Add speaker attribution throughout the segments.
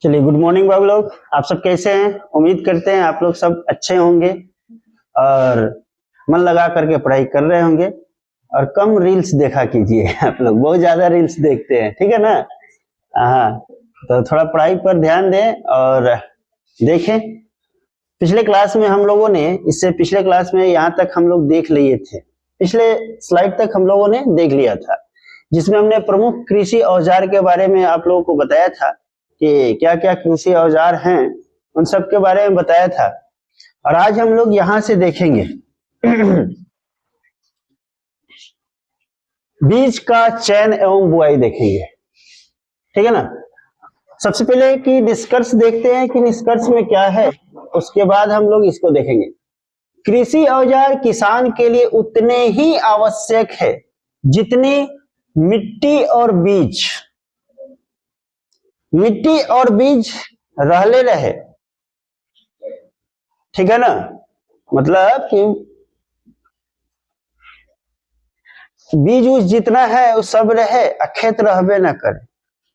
Speaker 1: चलिए, good morning बाबू लोग। आप सब कैसे हैं? उम्मीद करते हैं आप लोग सब अच्छे होंगे और मन लगा करके पढ़ाई कर रहे होंगे। और कम रील्स देखा कीजिए, आप लोग बहुत ज्यादा रील्स देखते हैं, ठीक है ना? हाँ, तो थोड़ा पढ़ाई पर ध्यान दें और देखें। पिछले क्लास में हम लोगों ने, इससे पिछले क्लास में यहाँ तक हम लोग देख लिए थे, पिछले स्लाइड तक हम लोगों ने देख लिया था, जिसमें हमने प्रमुख कृषि औजार के बारे में आप लोगों को बताया था कि क्या क्या कृषि औजार हैं, उन सब के बारे में बताया था। और आज हम लोग यहां से देखेंगे बीज का चयन एवं बुआई देखेंगे, ठीक है ना? सबसे पहले कि निष्कर्ष देखते हैं कि निष्कर्ष में क्या है, उसके बाद हम लोग इसको देखेंगे। कृषि औजार किसान के लिए उतने ही आवश्यक है जितनी मिट्टी और बीज। मिट्टी और बीज रहले रहे, ठीक है ना? मतलब कि बीज उस जितना है वो सब रहे, खेत रहबे ना करे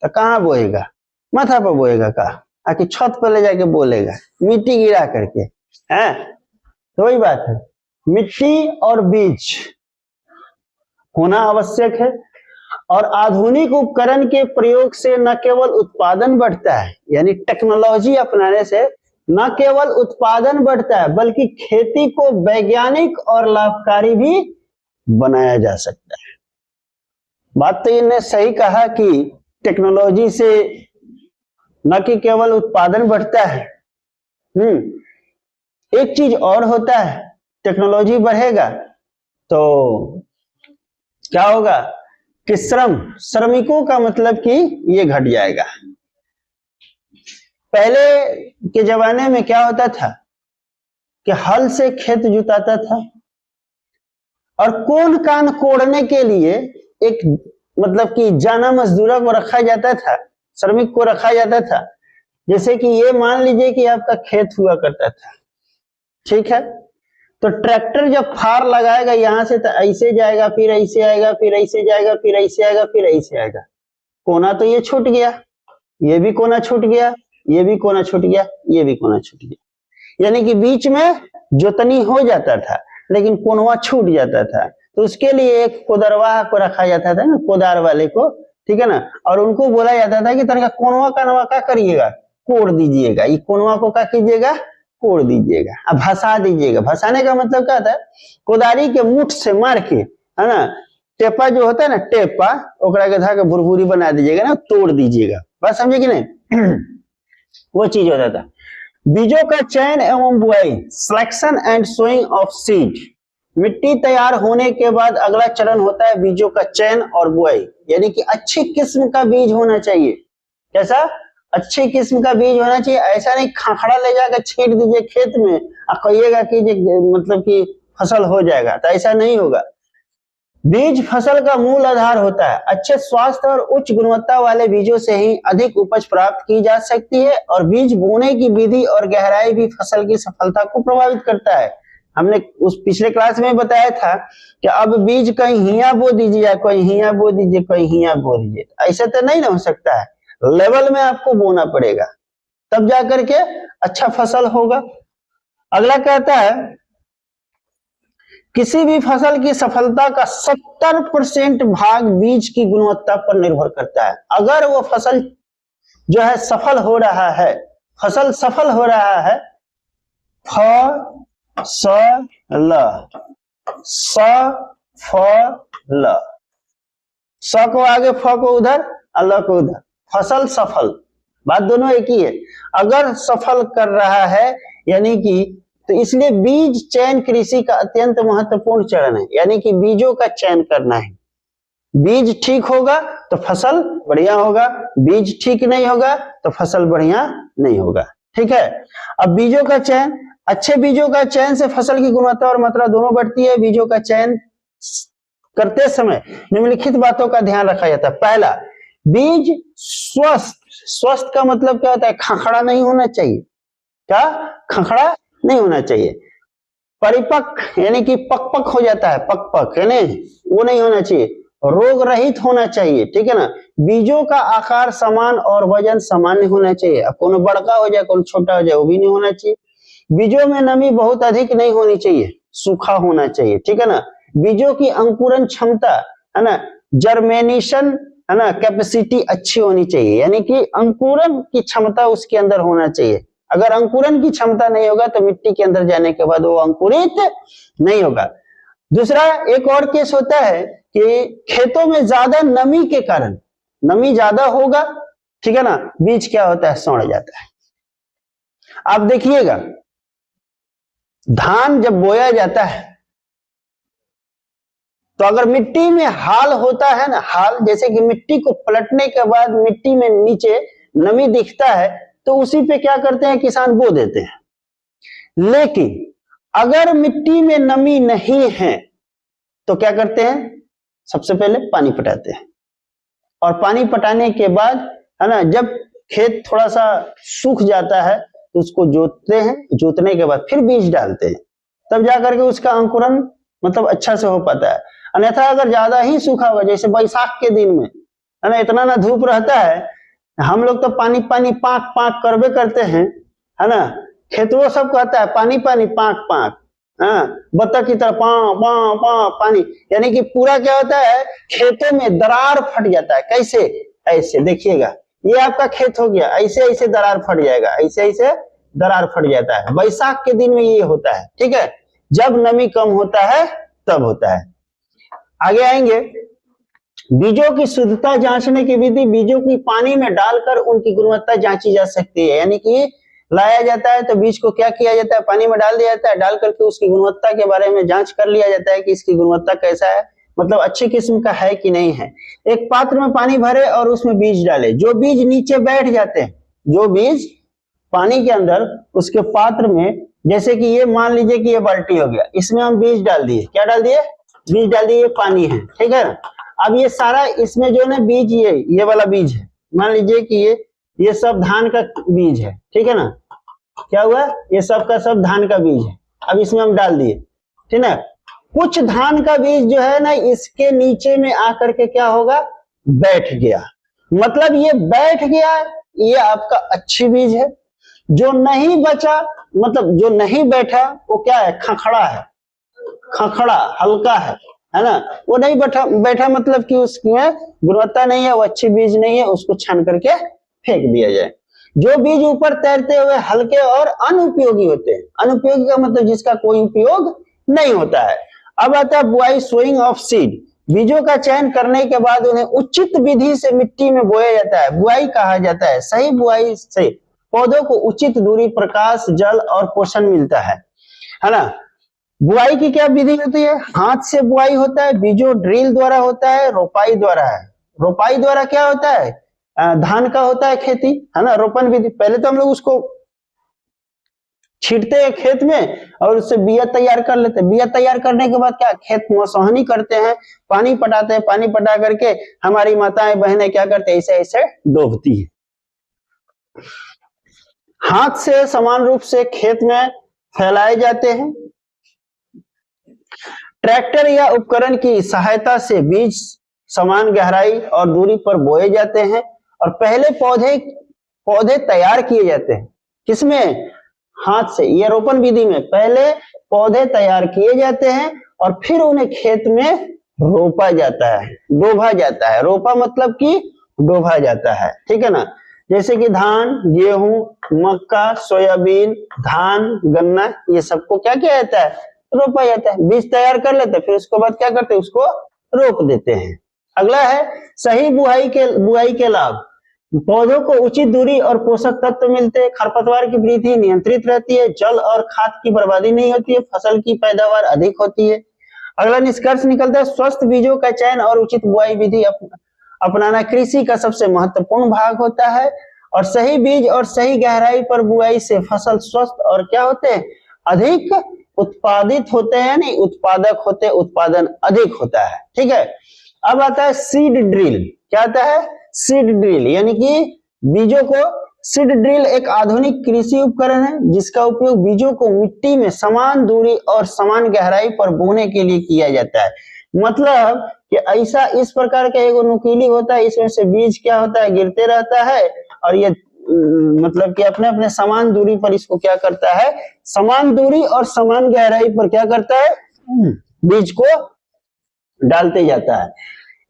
Speaker 1: तो कहाँ बोएगा? माथा पर बोएगा का? आके छत पर ले जाके बोलेगा, मिट्टी गिरा करके है। तो वही बात है, मिट्टी और बीज होना आवश्यक है। और आधुनिक उपकरण के प्रयोग से न केवल उत्पादन बढ़ता है, यानी टेक्नोलॉजी अपनाने से न केवल उत्पादन बढ़ता है बल्कि खेती को वैज्ञानिक और लाभकारी भी बनाया जा सकता है। बात तो इन्हें सही कहा कि टेक्नोलॉजी से न कि केवल उत्पादन बढ़ता है, एक चीज और होता है, टेक्नोलॉजी बढ़ेगा तो क्या होगा कि श्रमिकों का मतलब कि ये घट जाएगा। पहले के जमाने में क्या होता था कि हल से खेत जुताता था और कोन कान कोड़ने के लिए एक मतलब कि जाना मजदूरा को रखा जाता था, श्रमिक को रखा जाता था। जैसे कि ये मान लीजिए कि आपका खेत हुआ करता था, ठीक है? तो ट्रैक्टर जब फार लगाएगा यहां से तो ऐसे जाएगा, फिर ऐसे आएगा, फिर ऐसे जाएगा, फिर ऐसे आएगा, फिर ऐसे आएगा। कोना तो ये छूट गया, ये भी कोना छूट गया, ये भी कोना छूट गया, ये भी कोना छूट गया। यानी कि बीच में जोतनी हो जाता था लेकिन कोनवा छूट जाता था। तो उसके लिए एक कोदरवा को रखा जाता था ना, कोदार वाले को, ठीक है ना? और उनको बोला जाता था कि तनका कोनवा कनवा का करिएगा, कोड़ दीजिएगा, ये कोनवा को क्या कीजिएगा, कोड़ दीजिएगा, अब भसा दीजिएगा। भसाने का मतलब क्या था? कोदारी के मुठ से मार के, है ना, टेपा जो होता है ना, टेपा ओकरा के धा के बुरबुरी बना दीजिएगा ना, तोड़ दीजिएगा। बात समझे कि नहीं? वो चीज होता था। बीजों का चयन एवं बुआई, selection and sowing of seed. मिट्टी तैयार होने के बाद अगला चरण होता है बीजों का चयन और बुआई, यानी कि अच्छी किस्म का बीज होना चाहिए। कैसा? अच्छी किस्म का बीज होना चाहिए। ऐसा नहीं खाखड़ा ले जाकर छींट दीजिए खेत में और कहिएगा कि मतलब कि फसल हो जाएगा, तो ऐसा नहीं होगा। बीज फसल का मूल आधार होता है। अच्छे स्वास्थ्य और उच्च गुणवत्ता वाले बीजों से ही अधिक उपज प्राप्त की जा सकती है। और बीज बोने की विधि और गहराई भी फसल की सफलता को प्रभावित करता है। हमने उस पिछले क्लास में बताया था कि अब बीज कहीं हिया बो दीजिए, कोई हिया बो दीजिए, कोई हिया बो दीजिए, ऐसा तो नहीं ना हो सकता है। लेवल में आपको बोना पड़ेगा, तब जाकर के अच्छा फसल होगा। अगला कहता है किसी भी फसल की सफलता का 70% भाग बीज की गुणवत्ता पर निर्भर करता है। अगर वो फसल जो है सफल हो रहा है, फसल सफल हो रहा है, स को आगे, फ को उधर, अल्लाह को उधर, फसल सफल, बात दोनों एक ही है। अगर सफल कर रहा है यानी कि, तो इसलिए बीज चयन कृषि का अत्यंत महत्वपूर्ण चरण है। यानी कि बीजों का चयन करना है। बीज ठीक होगा तो फसल बढ़िया होगा, बीज ठीक नहीं होगा तो फसल बढ़िया नहीं होगा, ठीक है? अब बीजों का चयन, अच्छे बीजों का चयन से फसल की गुणवत्ता और मात्रा दोनों बढ़ती है। बीजों का चयन करते समय निम्नलिखित बातों का ध्यान रखा जाता है। पहला, बीज स्वस्थ। स्वस्थ का मतलब क्या होता है? खखड़ा नहीं होना चाहिए। क्या? खखड़ा नहीं होना चाहिए। परिपक्व यानी कि पक हो जाता है, पक यानी वो नहीं होना चाहिए। रोग रहित होना चाहिए, ठीक है ना। बीजों का आकार समान और वजन सामान्य होना चाहिए। अब कोनो बड़का हो जाए कोनो छोटा हो जाए वो भी नहीं होना चाहिए। बीजों में नमी बहुत अधिक नहीं होनी चाहिए, सूखा होना चाहिए, ठीक है ना। बीजों की अंकुरन क्षमता, है ना, जर्मिनेशन, है ना, कैपेसिटी अच्छी होनी चाहिए, यानी कि अंकुरन की क्षमता उसके अंदर होना चाहिए। अगर अंकुरन की क्षमता नहीं होगा तो मिट्टी के अंदर जाने के बाद वो अंकुरित नहीं होगा। दूसरा एक और केस होता है कि खेतों में ज्यादा नमी के कारण, नमी ज्यादा होगा, ठीक है ना, बीज क्या होता है, सड़ जाता है। आप देखिएगा धान जब बोया जाता है तो अगर मिट्टी में हाल होता है ना, हाल जैसे कि मिट्टी को पलटने के बाद मिट्टी में नीचे नमी दिखता है तो उसी पे क्या करते हैं किसान, बो देते हैं। लेकिन अगर मिट्टी में नमी नहीं है तो क्या करते हैं, सबसे पहले पानी पटाते हैं, और पानी पटाने के बाद, है ना, जब खेत थोड़ा सा सूख जाता है तो उसको जोतते हैं, जोतने के बाद फिर बीज डालते हैं, तब जाकर के उसका अंकुरन मतलब अच्छा से हो पाता है। अन्यथा अगर ज्यादा ही सूखा हुआ, जैसे बैसाख के दिन में, है ना, इतना ना धूप रहता है, हम लोग तो पानी पानी पाक पाक करबे करते हैं, है ना, खेतों सब कहता है पानी पानी पाक पाक, हाँ, बत्तख की तरह पा पा पा पानी, यानी कि पूरा क्या होता है, खेतों में दरार फट जाता है। कैसे, ऐसे देखिएगा, ये आपका खेत हो गया, ऐसे ऐसे दरार फट जाएगा, ऐसे ऐसे दरार फट जाता है। बैसाख के दिन में ये होता है, ठीक है, जब नमी कम होता है तब होता है। आगे आएंगे, बीजों की शुद्धता जांचने की विधि, बीजों की पानी में डालकर उनकी गुणवत्ता जांची जा सकती है। यानी कि लाया जाता है तो बीज को क्या किया जाता है, पानी में डाल दिया जाता है, डाल करके उसकी गुणवत्ता के बारे में जांच कर लिया जाता है कि इसकी गुणवत्ता कैसा है, मतलब अच्छी किस्म का है कि नहीं है। एक पात्र में पानी भरे और उसमें बीज डाले, जो बीज नीचे बैठ जाते हैं, जो बीज पानी के अंदर उसके पात्र में, जैसे कि ये मान लीजिए कि ये बाल्टी हो गया, इसमें हम बीज डाल दिए, क्या डाल दिए, बीज डाल दिए, ये पानी है, ठीक है। अब ये सारा इसमें जो है ना बीज, ये वाला बीज है, मान लीजिए कि ये सब धान का बीज है, ठीक है ना, क्या हुआ, ये सब का सब धान का बीज है। अब इसमें हम डाल दिए, ठीक है। कुछ धान का बीज जो है ना इसके नीचे में आकर के क्या होगा, बैठ गया, मतलब ये बैठ गया, ये आपका अच्छी बीज है। जो नहीं बचा, मतलब जो नहीं बैठा वो क्या है, खखड़ा है, खखड़ा हल्का है ना, वो नहीं बैठा मतलब कि उसमें गुणवत्ता नहीं है, वो अच्छी बीज नहीं है, उसको छान करके फेंक दिया जाए। जो बीज ऊपर तैरते हुए हल्के और अनुपयोगी होते हैं, अनुपयोगी का मतलब जिसका कोई उपयोग नहीं होता है। अब आता है बुआई, सोइंग ऑफ सीड, बीजों का चयन करने के बाद उन्हें उचित विधि से मिट्टी में बोया जाता है, बुआई कहा जाता है। सही बुआई से पौधों को उचित दूरी, प्रकाश, जल और पोषण मिलता है ना। बुआई की क्या विधि होती है, हाथ से बुआई होता है, बीजों ड्रिल द्वारा होता है, रोपाई द्वारा है। रोपाई द्वारा क्या होता है, धान का होता है खेती, है ना, रोपण विधि, पहले तो हम लोग उसको छींटते हैं खेत में और उससे बिया तैयार कर लेते हैं। बिया तैयार करने के बाद क्या, खेत मसौहनी करते हैं, पानी पटाते हैं, पानी पटा करके हमारी माताएं बहनें क्या करते हैं, ऐसे ऐसे डोबती है। हाथ से समान रूप से खेत में फैलाए जाते हैं। ट्रैक्टर या उपकरण की सहायता से बीज समान गहराई और दूरी पर बोए जाते हैं और पहले पौधे तैयार किए जाते हैं। किसमें, हाथ से, ये रोपण विधि में पहले पौधे तैयार किए जाते हैं और फिर उन्हें खेत में रोपा जाता है, डोभा जाता है। रोपा मतलब कि डोभा जाता है, ठीक है ना। जैसे कि धान, गेहूं, मक्का, सोयाबीन, धान, गन्ना, ये सबको क्या किया जाता है, रोपा जाता है। बीज तैयार कर लेते हैं, फिर उसके बाद क्या करते हैं, उसको रोप देते हैं। अगला है सही बुआई के लाभ, पौधों को उचित दूरी और पोषक तत्व मिलते हैं, खरपतवार की वृद्धि नियंत्रित रहती है, जल और खाद की बर्बादी नहीं होती है, फसल की पैदावार अधिक होती है। अगला निष्कर्ष निकलता है, स्वस्थ बीजों का चयन और उचित बुआई विधि अपनाना कृषि का सबसे महत्वपूर्ण भाग होता है और सही बीज और सही गहराई पर बुआई से फसल स्वस्थ और क्या होते हैं, अधिक उत्पादित होते हैं, नहीं उत्पादक होते, उत्पादन अधिक होता है, ठीक है। अब आता है सीड ड्रिल, क्या आता है, सीड ड्रिल, यानी कि बीजों को, सीड ड्रिल एक आधुनिक कृषि उपकरण है जिसका उपयोग बीजों को मिट्टी में समान दूरी और समान गहराई पर बोने के लिए किया जाता है। मतलब कि ऐसा इस प्रकार का एगो नुकीली होता है, इसमें से बीज क्या होता है, गिरते रहता है और ये मतलब कि अपने अपने समान दूरी पर इसको क्या करता है, समान दूरी और समान गहराई पर क्या करता है, बीज को डालते जाता है।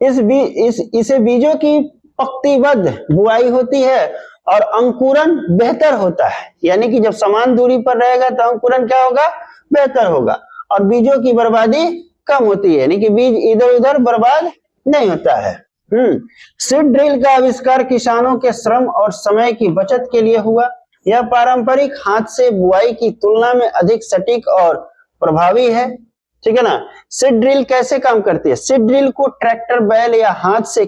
Speaker 1: इसे बीजों की पंक्तिबद्ध बुआई होती है और अंकुरन बेहतर होता है, यानी कि जब समान दूरी पर रहेगा तो अंकुरन क्या होगा, बेहतर होगा और बीजों की बर्बादी कम होती है, यानी कि बीज इधर उधर बर्बाद नहीं होता है। सीड ड्रिल का आविष्कार किसानों के श्रम और समय की बचत के लिए हुआ। यह पारंपरिक हाथ से बुआई की तुलना में अधिक सटीक और प्रभावी है, ठीक है ना। सीड ड्रिल कैसे काम करती है, सीड ड्रिल को ट्रैक्टर, बैल या हाथ से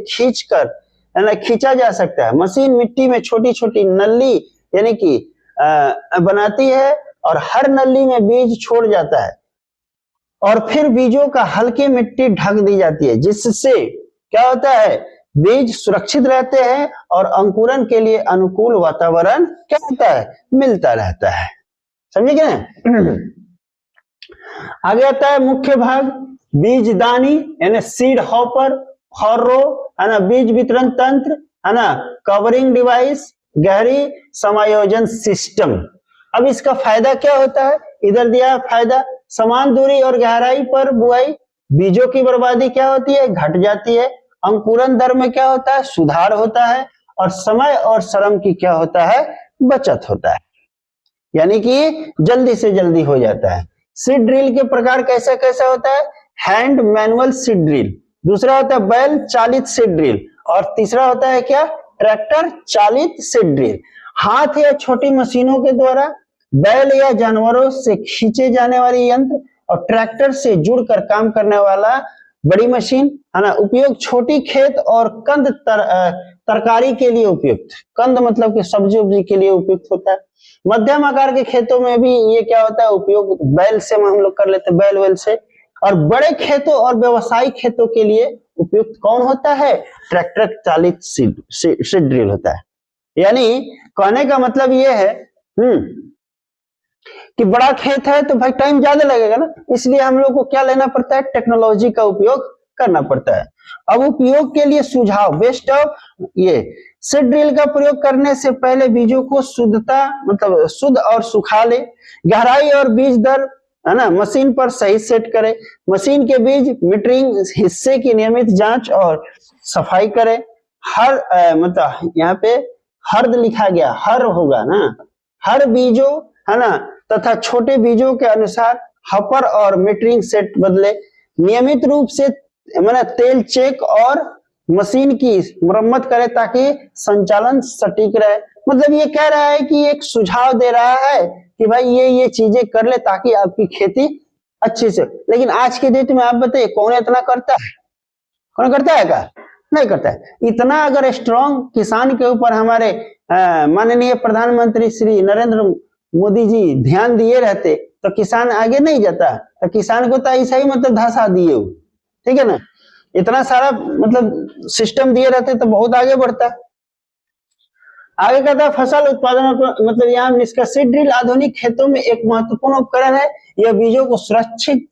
Speaker 1: खींचा जा सकता है। मशीन मिट्टी में छोटी छोटी नली यानी कि बनाती है और हर नली में बीज छोड़ जाता है और फिर बीजों का हल्की मिट्टी ढक दी जाती है, जिससे क्या होता है, बीज सुरक्षित रहते हैं और अंकुरन के लिए अनुकूल वातावरण क्या होता है, मिलता रहता है। समझे क्या? आगे आता है मुख्य भाग, बीजदानी यानी सीड हॉपर, फर्रो है ना, बीज वितरण तंत्र है ना, कवरिंग डिवाइस, गहरी समायोजन सिस्टम। अब इसका फायदा क्या होता है, इधर दिया है फायदा, समान दूरी और गहराई पर बुआई, बीजों की बर्बादी क्या होती है, घट जाती है, अंकुरन दर में क्या होता है, सुधार होता है और समय और श्रम की क्या होता है, बचत होता है, यानी कि जल्दी से जल्दी हो जाता है। सीड ड्रिल के प्रकार कैसा कैसा होता है, हैंड मैनुअल सीड ड्रिल, दूसरा होता है बैल चालित सीड ड्रिल और तीसरा होता है क्या, ट्रैक्टर चालित सीड ड्रिल। हाथ या छोटी मशीनों के द्वारा, बैल या जानवरों से खींचे जाने वाली यंत्र और ट्रैक्टर से जुड़कर काम करने वाला बड़ी मशीन है ना। उपयोग छोटी खेत और कंद तरकारी के लिए उपयुक्त, कंद मतलब कि सब्जी उब्जी के लिए उपयुक्त होता है। मध्यम आकार के खेतों में भी ये क्या होता है, उपयोग बैल से हम लोग कर लेते हैं, बैल वैल से। और बड़े खेतों और व्यवसायिक खेतों के लिए उपयुक्त कौन होता है, ट्रैक्टर चालित सीड ड्रिल होता है। यानी कहने का मतलब ये है कि बड़ा खेत है तो भाई टाइम ज्यादा लगेगा ना, इसलिए हम लोग को क्या लेना पड़ता है, टेक्नोलॉजी का उपयोग करना पड़ता है। अब उपयोग के लिए सुझाव, बेस्ट ऑफ ये सीड ड्रिल का प्रयोग करने से पहले बीजों को शुद्ध और सुखा ले, गहराई और बीज दर है ना मशीन पर सही सेट करे, मशीन के बीज मीटरिंग हिस्से की नियमित जांच और सफाई करे। हर मतलब यहाँ पे हर्द लिखा गया, हर होगा ना, हर बीजों है ना तथा छोटे बीजों के अनुसार हपर और मीटरिंग सेट बदले, नियमित रूप से मैंने तेल चेक और मशीन की मरम्मत करे ताकि संचालन सटीक रहे। मतलब ये कह रहा है कि एक सुझाव दे रहा है कि भाई ये चीजें कर ले ताकि आपकी खेती अच्छी से। लेकिन आज के डेट में आप बताइए कौन इतना करता है, कौन करता है क्या, नहीं करता है। इतना अगर स्ट्रॉन्ग किसान के ऊपर हमारे माननीय प्रधानमंत्री श्री नरेंद्र मोदी जी ध्यान दिए रहते तो किसान आगे नहीं जाता, तो किसान को तो ऐसा ही मतलब धसा दिए, ठीक है ना। इतना सारा मतलब सिस्टम दिए रहते तो बहुत आगे बढ़ता। आगे कहता है फसल उत्पादन मतलब यहाँ इसका सीड ड्रिल आधुनिक खेतों में एक महत्वपूर्ण उपकरण है। यह बीजों को सुरक्षित,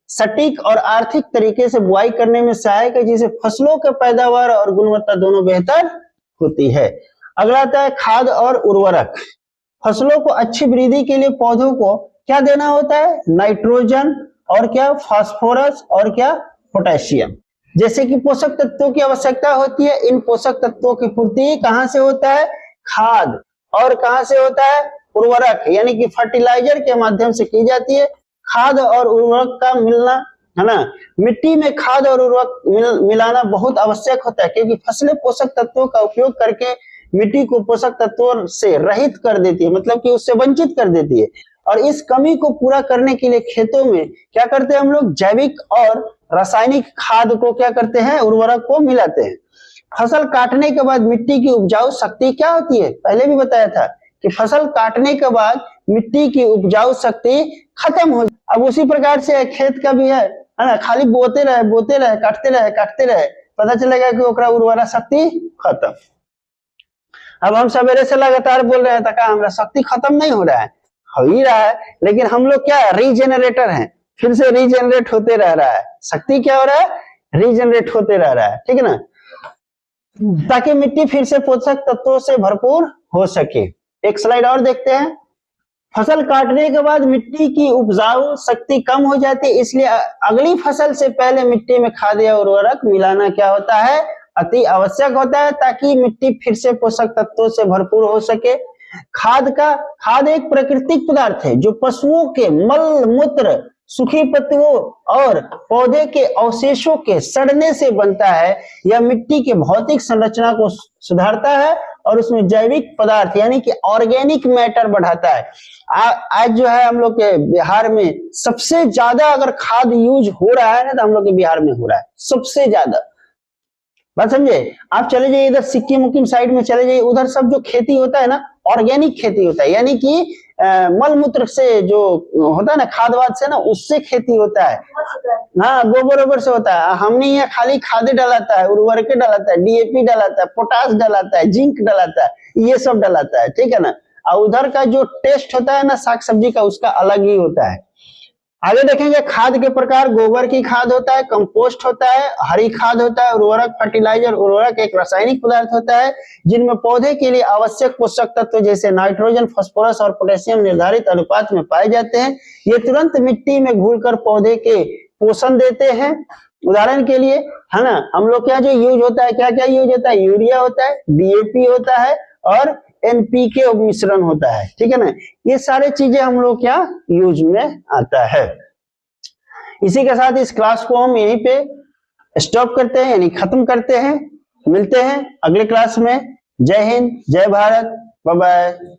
Speaker 1: सटीक और आर्थिक तरीके से बुआई करने में सहायक है, जिससे फसलों के पैदावार और गुणवत्ता दोनों बेहतर होती है। अगला आता है खाद और उर्वरक। फसलों को अच्छी वृद्धि के लिए पौधों को क्या देना होता है, नाइट्रोजन और क्या, फास्फोरस और क्या, पोटेशियम जैसे कि पोषक तत्वों की आवश्यकता होती है। इन पोषक तत्वों की पूर्ति कहां से होता है, खाद, और कहां से होता है, उर्वरक यानी कि फर्टिलाइजर के माध्यम से की जाती है। खाद और उर्वरक का मिलना है ना, मिट्टी में खाद और उर्वरक मिलाना बहुत आवश्यक होता है, क्योंकि फसलें पोषक तत्वों का उपयोग करके मिट्टी को पोषक तत्वों से रहित कर देती है, मतलब कि उससे वंचित कर देती है। और इस कमी को पूरा करने के लिए खेतों में क्या करते हैं हम लोग, जैविक और रासायनिक खाद को क्या करते हैं, उर्वरक को मिलाते हैं। फसल काटने के बाद मिट्टी की उपजाऊ शक्ति क्या होती है, पहले भी बताया था कि फसल काटने के बाद मिट्टी की उपजाऊ शक्ति खत्म हो। अब उसी प्रकार से खेत का भी है ना, खाली बोते रहे काटते रहे, पता चलेगा कि ओकरा उर्वरा शक्ति खत्म। अब हम सवेरे से लगातार बोल रहे हैं का हमारा शक्ति खत्म नहीं हो रहा है, हो ही रहा है, लेकिन हम लोग क्या रीजेनरेटर हैं, फिर से रीजेनरेट होते रह रहा है। शक्ति क्या हो रहा है, रीजनरेट होते रह रहा है, ठीक है ना, ताकि मिट्टी फिर से पोषक तत्वों से भरपूर हो सके। एक स्लाइड और देखते हैं। फसल काटने के बाद मिट्टी की उपजाऊ शक्ति कम हो जाती है, इसलिए अगली फसल से पहले मिट्टी में खाद या उर्वरक मिलाना क्या होता है, अति आवश्यक होता है, ताकि मिट्टी फिर से पोषक तत्वों से भरपूर हो सके। खाद एक प्राकृतिक पदार्थ है जो पशुओं के मल मूत्र, सूखी पत्तियों और पौधे के अवशेषों के सड़ने से बनता है। यह मिट्टी के भौतिक संरचना को सुधारता है और उसमें जैविक पदार्थ यानी कि ऑर्गेनिक मैटर बढ़ाता है। आज जो है हम लोग के बिहार में सबसे ज्यादा अगर खाद यूज हो रहा है ना, तो हम लोग के बिहार में हो रहा है सबसे ज्यादा। बात समझे? आप चले जाइए इधर सिक्किम उक्किम साइड में चले जाइए, उधर सब जो खेती होता है ना, ऑर्गेनिक खेती होता है, यानी कि मल मूत्र से जो होता है ना, खाद वाद से ना, उससे खेती होता है। हाँ, गोबर वोबर से होता है। हमने यहाँ खाली खादे डलाता है, उर्वरक डलाता है, डीएपी डलाता है, पोटास डलाता है, जिंक डलाता है, ये सब डलाता है, ठीक है ना। और उधर का जो टेस्ट होता है ना साग सब्जी का, उसका अलग ही होता है। आगे देखेंगे खाद के प्रकार। गोबर की खाद होता है, कंपोस्ट होता है, हरी खाद होता है, उर्वरक फर्टिलाइजर। उर्वरक एक रासायनिक पदार्थ होता है जिनमें पौधे के लिए आवश्यक पोषक तत्व जैसे नाइट्रोजन, फास्फोरस और पोटेशियम निर्धारित अनुपात में पाए जाते हैं। ये तुरंत मिट्टी में घुलकर पौधे के पोषण देते हैं। उदाहरण के लिए है ना, हम लोग क्या जो यूज होता है, क्या क्या यूज होता है, यूरिया होता है, डीएपी होता है और एनपीके मिश्रण होता है, ठीक है ना। ये सारे चीजें हम लोग क्या यूज में आता है। इसी के साथ इस क्लास को हम यहीं पे स्टॉप करते हैं, यानी खत्म करते हैं। मिलते हैं अगले क्लास में। जय हिंद, जय भारत, बाय बाय।